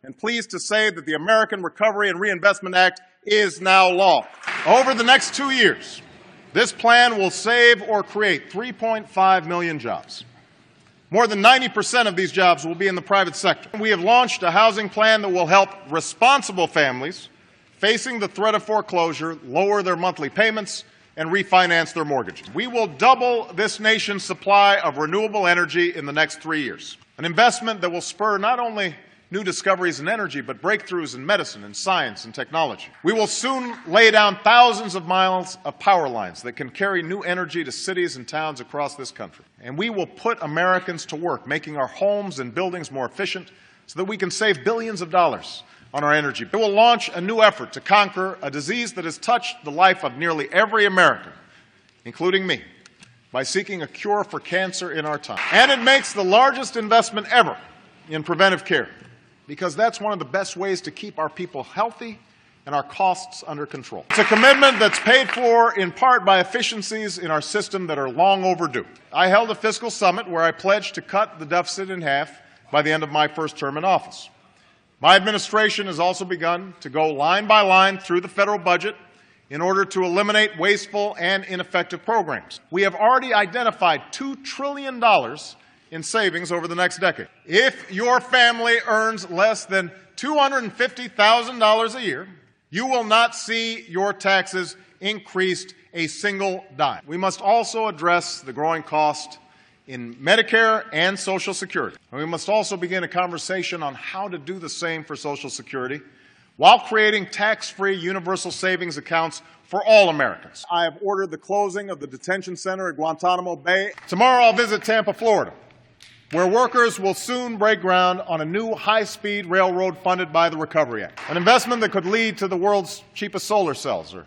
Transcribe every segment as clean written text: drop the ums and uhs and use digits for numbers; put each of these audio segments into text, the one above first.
and pleased to say that the American Recovery and Reinvestment Act is now law. Over the next 2 years, this plan will save or create 3.5 million jobs. More than 90% of these jobs will be in the private sector. We have launched a housing plan that will help responsible families facing the threat of foreclosure lower their monthly payments and refinance their mortgages. We will double this nation's supply of renewable energy in the next 3 years, an investment that will spur not only new discoveries in energy, but breakthroughs in medicine and science and technology. We will soon lay down thousands of miles of power lines that can carry new energy to cities and towns across this country. And we will put Americans to work, making our homes and buildings more efficient so that we can save billions of dollars on our energy. It will launch a new effort to conquer a disease that has touched the life of nearly every American, including me, by seeking a cure for cancer in our time. And it makes the largest investment ever in preventive care, because that's one of the best ways to keep our people healthy and our costs under control. It's a commitment that's paid for in part by efficiencies in our system that are long overdue. I held a fiscal summit where I pledged to cut the deficit in half by the end of my first term in office. My administration has also begun to go line by line through the federal budget in order to eliminate wasteful and ineffective programs. We have already identified $2 trillion in savings over the next decade. If your family earns less than $250,000 a year, you will not see your taxes increased a single dime. We must also address the growing cost in Medicare and Social Security. And we must also begin a conversation on how to do the same for Social Security while creating tax-free universal savings accounts for all Americans. I have ordered the closing of the detention center at Guantanamo Bay. Tomorrow I'll visit Tampa, Florida, where workers will soon break ground on a new high-speed railroad funded by the Recovery Act, an investment that could lead to the world's cheapest solar cells, or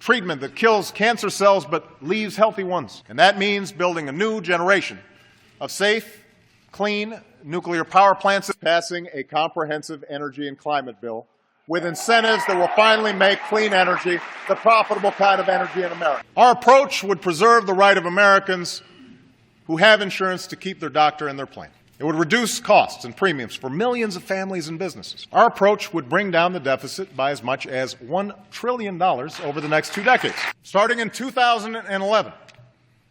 treatment that kills cancer cells but leaves healthy ones. And that means building a new generation of safe, clean nuclear power plants, passing a comprehensive energy and climate bill with incentives that will finally make clean energy the profitable kind of energy in America. Our approach would preserve the right of Americans who have insurance to keep their doctor and their plan. It would reduce costs and premiums for millions of families and businesses. Our approach would bring down the deficit by as much as $1 trillion over the next 2 decades. Starting in 2011,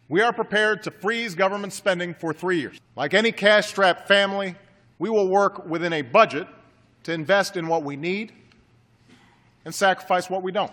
we are prepared to freeze government spending for 3 years. Like any cash-strapped family, we will work within a budget to invest in what we need and sacrifice what we don't.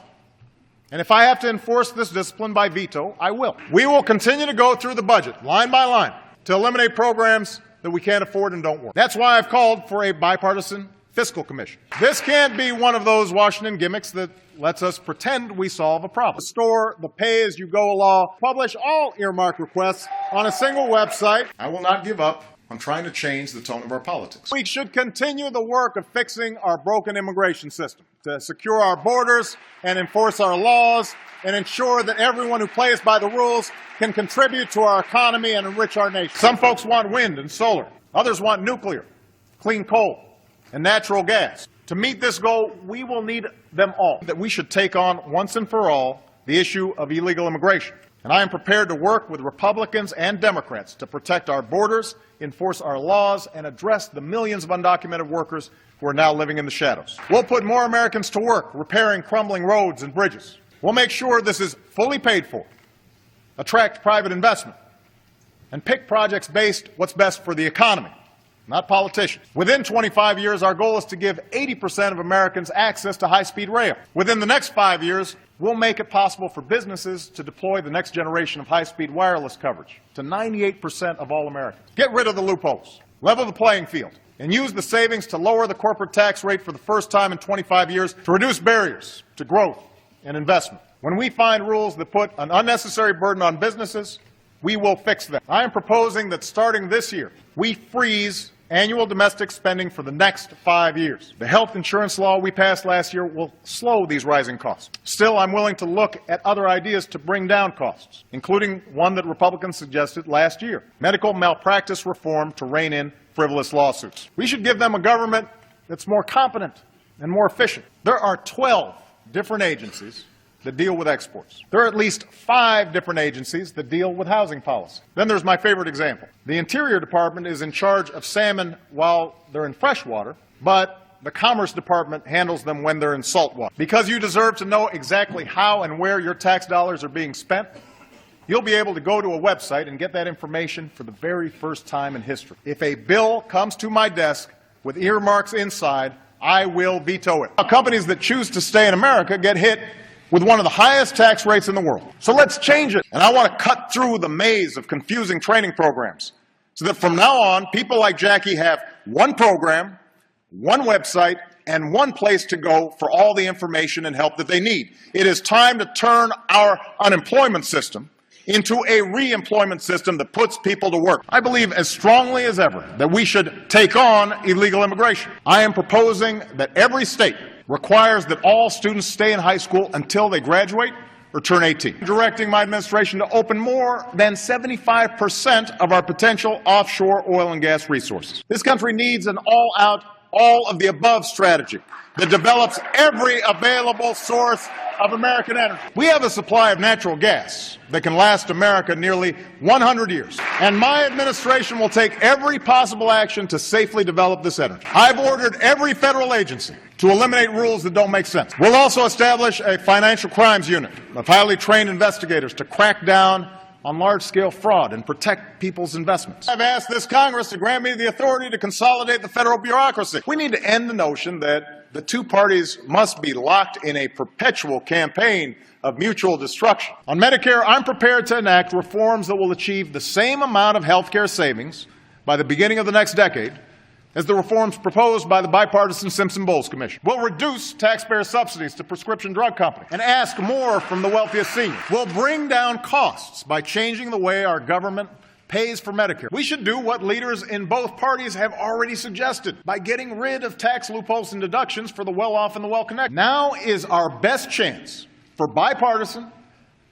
And if I have to enforce this discipline by veto, I will. We will continue to go through the budget, line by line, to eliminate programs that we can't afford and don't work. That's why I've called for a bipartisan fiscal commission. This can't be one of those Washington gimmicks that lets us pretend we solve a problem. Restore the pay-as-you-go law, publish all earmark requests on a single website. I will not give up on trying to change the tone of our politics. We should continue the work of fixing our broken immigration system, to secure our borders and enforce our laws and ensure that everyone who plays by the rules can contribute to our economy and enrich our nation. Some folks want wind and solar. Others want nuclear, clean coal, and natural gas. To meet this goal, we will need them all. That we should take on, once and for all, the issue of illegal immigration. And I am prepared to work with Republicans and Democrats to protect our borders, enforce our laws, and address the millions of undocumented workers who are now living in the shadows. We'll put more Americans to work repairing crumbling roads and bridges. We'll make sure this is fully paid for, attract private investment, and pick projects based what's best for the economy, not politicians. Within 25 years, our goal is to give 80% of Americans access to high-speed rail. Within the next 5 years, we'll make it possible for businesses to deploy the next generation of high-speed wireless coverage to 98% of all Americans. Get rid of the loopholes, level the playing field, and use the savings to lower the corporate tax rate for the first time in 25 years to reduce barriers to growth and investment. When we find rules that put an unnecessary burden on businesses, we will fix them. I am proposing that starting this year, we freeze annual domestic spending for the next 5 years. The health insurance law we passed last year will slow these rising costs. Still, I'm willing to look at other ideas to bring down costs, including one that Republicans suggested last year, medical malpractice reform to rein in frivolous lawsuits. We should give them a government that's more competent and more efficient. There are 12 different agencies that deal with exports. There are at least 5 different agencies that deal with housing policy. Then there's my favorite example. The Interior Department is in charge of salmon while they're in freshwater, but The Commerce Department handles them when they're in saltwater. Because you deserve to know exactly how and where your tax dollars are being spent, you'll be able to go to a website and get that information for the very first time in history. If a bill comes to my desk with earmarks inside, I will veto it. Companies that choose to stay in America get hit with one of the highest tax rates in the world. So let's change it. And I want to cut through the maze of confusing training programs so that from now on, people like Jackie have one program, one website, and one place to go for all the information and help that they need. It is time to turn our unemployment system into a re-employment system that puts people to work. I believe as strongly as ever that we should take on illegal immigration. I am proposing that every state requires that all students stay in high school until they graduate or turn 18. Directing my administration to open more than 75% of our potential offshore oil and gas resources. This country needs an all-out, all-of-the-above strategy that develops every available source of American energy. We have a supply of natural gas that can last America nearly 100 years. And my administration will take every possible action to safely develop this energy. I've ordered every federal agency to eliminate rules that don't make sense. We'll also establish a financial crimes unit of highly trained investigators to crack down on large-scale fraud and protect people's investments. I've asked this Congress to grant me the authority to consolidate the federal bureaucracy. We need to end the notion that the two parties must be locked in a perpetual campaign of mutual destruction. On Medicare, I'm prepared to enact reforms that will achieve the same amount of health care savings by the beginning of the next decade as the reforms proposed by the bipartisan Simpson-Bowles Commission. We'll reduce taxpayer subsidies to prescription drug companies and ask more from the wealthiest seniors. We'll bring down costs by changing the way our government pays for Medicare. We should do what leaders in both parties have already suggested by getting rid of tax loopholes and deductions for the well-off and the well-connected. Now is our best chance for bipartisan,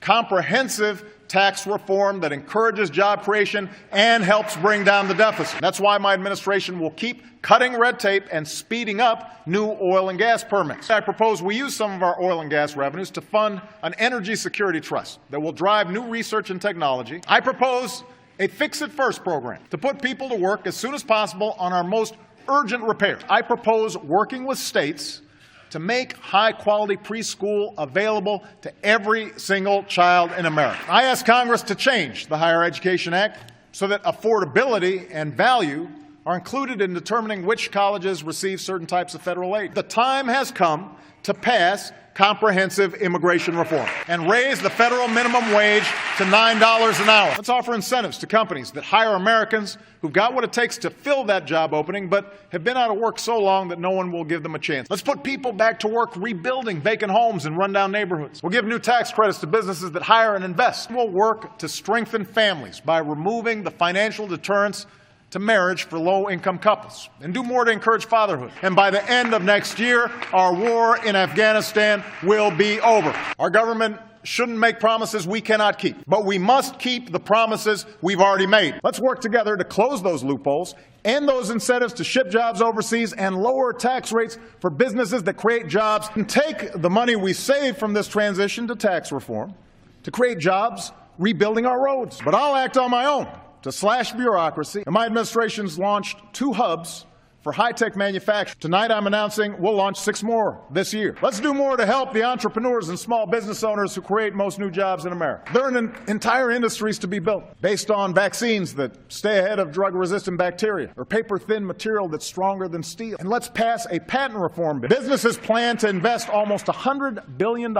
comprehensive tax reform that encourages job creation and helps bring down the deficit. That's why my administration will keep cutting red tape and speeding up new oil and gas permits. I propose we use some of our oil and gas revenues to fund an energy security trust that will drive new research and technology. I propose a fix-it-first program to put people to work as soon as possible on our most urgent repairs. I propose working with states to make high-quality preschool available to every single child in America. I ask Congress to change the Higher Education Act so that affordability and value are included in determining which colleges receive certain types of federal aid. The time has come to pass comprehensive immigration reform and raise the federal minimum wage to $9 an hour. Let's offer incentives to companies that hire Americans who've got what it takes to fill that job opening but have been out of work so long that no one will give them a chance. Let's put people back to work rebuilding vacant homes in rundown neighborhoods. We'll give new tax credits to businesses that hire and invest. We'll work to strengthen families by removing the financial deterrents to marriage for low-income couples, and do more to encourage fatherhood. And by the end of next year, our war in Afghanistan will be over. Our government shouldn't make promises we cannot keep, but we must keep the promises we've already made. Let's work together to close those loopholes, end those incentives to ship jobs overseas, and lower tax rates for businesses that create jobs, and take the money we save from this transition to tax reform to create jobs rebuilding our roads. But I'll act on my own to slash bureaucracy, and my administration's launched 2 hubs for high-tech manufacturing. Tonight I'm announcing we'll launch 6 more this year. Let's do more to help the entrepreneurs and small business owners who create most new jobs in America. There are entire industries to be built based on vaccines that stay ahead of drug-resistant bacteria or paper-thin material that's stronger than steel. And let's pass a patent reform bill. Businesses plan to invest almost $100 billion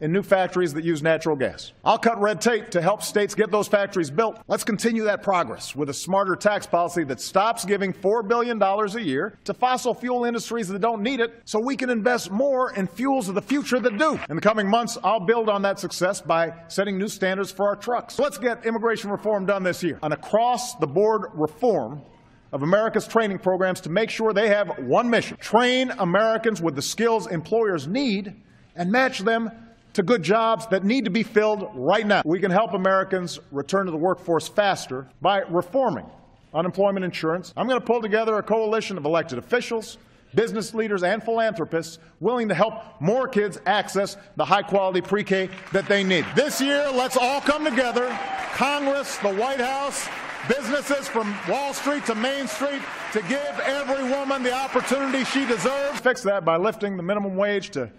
in new factories that use natural gas. I'll cut red tape to help states get those factories built. Let's continue that progress with a smarter tax policy that stops giving $4 billion a year to fossil fuel industries that don't need it so we can invest more in fuels of the future that do. In the coming months, I'll build on that success by setting new standards for our trucks. Let's get immigration reform done this year. An across-the-board reform of America's training programs to make sure they have one mission: train Americans with the skills employers need and match them to good jobs that need to be filled right now. We can help Americans return to the workforce faster by reforming unemployment insurance. I'm going to pull together a coalition of elected officials, business leaders, and philanthropists willing to help more kids access the high-quality pre-K that they need. This year, let's all come together, Congress, the White House, businesses from Wall Street to Main Street, to give every woman the opportunity she deserves. Fix that by lifting the minimum wage to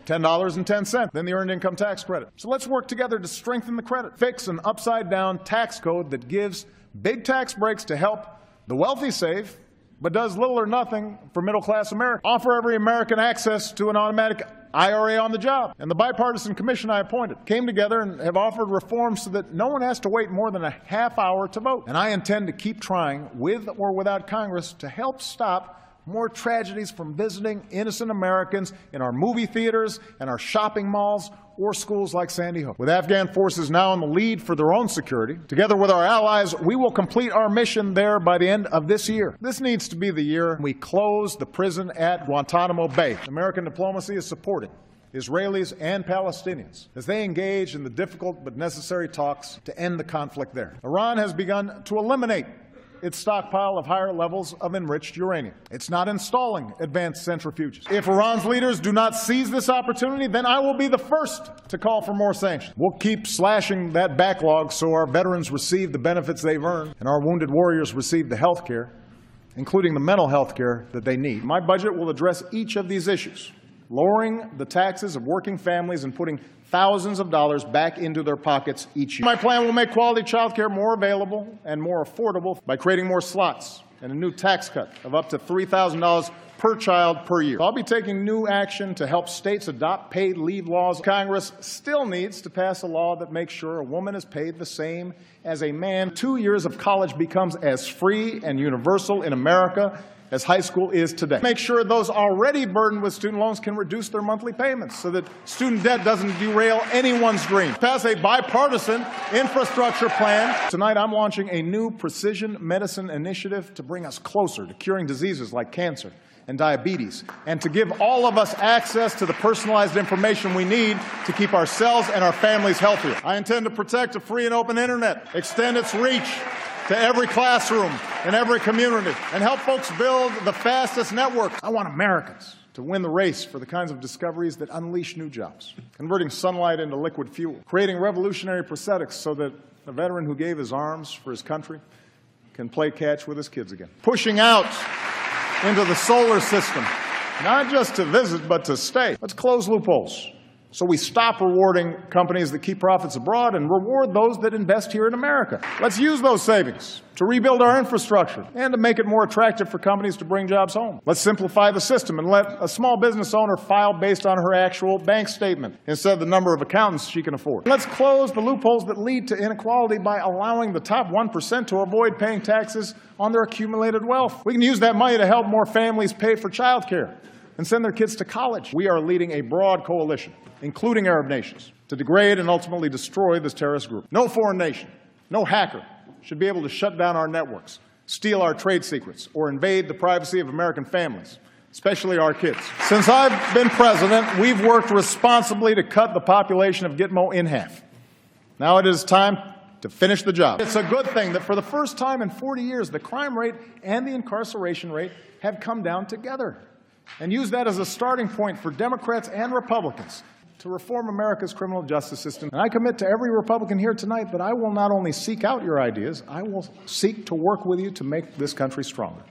$10.10, then the Earned Income Tax Credit. So let's work together to strengthen the credit. Fix an upside-down tax code that gives big tax breaks to help the wealthy save, but does little or nothing for middle-class America. Offer every American access to an automatic IRA on the job. And the bipartisan commission I appointed came together and have offered reforms so that no one has to wait more than a half hour to vote. And I intend to keep trying, with or without Congress, to help stop more tragedies from visiting innocent Americans in our movie theaters and our shopping malls or schools like Sandy Hook. With Afghan forces now in the lead for their own security, together with our allies, we will complete our mission there by the end of this year. This needs to be the year we close the prison at Guantanamo Bay. American diplomacy is supporting Israelis and Palestinians as they engage in the difficult but necessary talks to end the conflict there. Iran has begun to eliminate its stockpile of higher levels of enriched uranium. It's not installing advanced centrifuges. If Iran's leaders do not seize this opportunity, then I will be the first to call for more sanctions. We'll keep slashing that backlog so our veterans receive the benefits they've earned and our wounded warriors receive the health care, including the mental health care that they need. My budget will address each of these issues, lowering the taxes of working families and putting thousands of dollars back into their pockets each year. My plan will make quality child care more available and more affordable by creating more slots and a new tax cut of up to $3,000 per child per year. I'll be taking new action to help states adopt paid leave laws. Congress still needs to pass a law that makes sure a woman is paid the same as a man. 2 years of college becomes as free and universal in America as high school is today. Make sure those already burdened with student loans can reduce their monthly payments so that student debt doesn't derail anyone's dream. Pass a bipartisan infrastructure plan. Tonight I'm launching a new precision medicine initiative to bring us closer to curing diseases like cancer and diabetes, and to give all of us access to the personalized information we need to keep ourselves and our families healthier. I intend to protect a free and open internet, extend its reach to every classroom and every community, and help folks build the fastest network. I want Americans to win the race for the kinds of discoveries that unleash new jobs, converting sunlight into liquid fuel, creating revolutionary prosthetics so that a veteran who gave his arms for his country can play catch with his kids again, pushing out into the solar system, not just to visit, but to stay. Let's close loopholes so we stop rewarding companies that keep profits abroad and reward those that invest here in America. Let's use those savings to rebuild our infrastructure and to make it more attractive for companies to bring jobs home. Let's simplify the system and let a small business owner file based on her actual bank statement instead of the number of accountants she can afford. Let's close the loopholes that lead to inequality by allowing the top 1% to avoid paying taxes on their accumulated wealth. We can use that money to help more families pay for child care and send their kids to college. We are leading a broad coalition, including Arab nations, to degrade and ultimately destroy this terrorist group. No foreign nation, no hacker should be able to shut down our networks, steal our trade secrets, or invade the privacy of American families, especially our kids. Since I've been president, we've worked responsibly to cut the population of Gitmo in half. Now it is time to finish the job. It's a good thing that for the first time in 40 years, the crime rate and the incarceration rate have come down together. And use that as a starting point for Democrats and Republicans to reform America's criminal justice system. And I commit to every Republican here tonight that I will not only seek out your ideas, I will seek to work with you to make this country stronger.